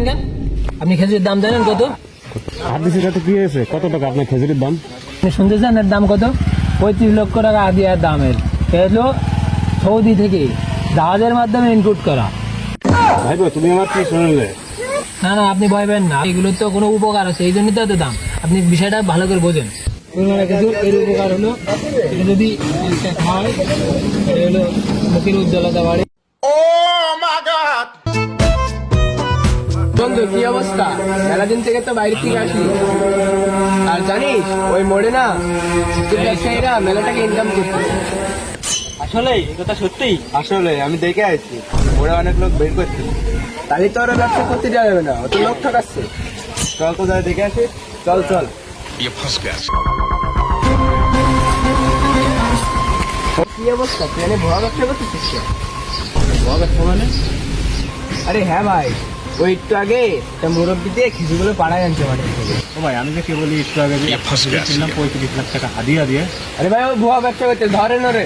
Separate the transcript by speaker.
Speaker 1: কেন? আপনি খেজুরের দাম জানেন কত?
Speaker 2: হাদিস এটা কি হয়েছে? কত টাকা আপনার খেজুরের দাম?
Speaker 1: আপনি শুনতে চান এর দাম কত? 35 লক্ষ টাকা আদি আর দামের। হলো সৌদি থেকে জাহাজের মাধ্যমে ইনপুট করা।
Speaker 2: ভাই তুমি আমার কি শুনলে?
Speaker 1: না না, আপনি ভয় পেন না, এগুলোর তো কোনো উপকার আছে, এই জন্যই তো এত দাম। আপনি বিষয়টা ভালো করে বোঝেন। খেজুর এর উপকার হলো, এটা যদি খাওয়ায় এটা হলো মুখের উজ্জ্বলতা বাড়ে। বন্ধু কি অবস্থা? মেলা দিন থেকে তো বাইরে থেকে আসি, আর জানিস ওই মোড়ে না ব্যবসায়ীরা মেলাটাকে ইনকাম করছে।
Speaker 3: আসলে এই কথা সত্যি? আসলে আমি দেখে আসছি ওরা অনেক লোক বের করছে।
Speaker 1: তাহলে তো ওরা ব্যবসা করতে যাবে না, অত লোক ঠকাচ্ছে।
Speaker 3: চল তো যাই দেখে আসি। চল চল।
Speaker 1: কি অবস্থা? ট্রেনে ভুয়া ব্যবসা করতেছিস?
Speaker 3: ভুয়া ব্যবসা মানে?
Speaker 1: আরে হ্যাঁ ভাই, ওই একটু আগে একটা মুরব্বী দিয়ে খিচুড়িগুলো পাড়ায় আনছে মাঠের থেকে।
Speaker 3: ও ভাই, আমি যে কেবল একটু আগে যে কিনলাম 35 লাখ টাকা হাদিয়া দিয়ে।
Speaker 1: আরে ভাই, ও ভুয়া ব্যবসা করতে, ধরেন ওরে।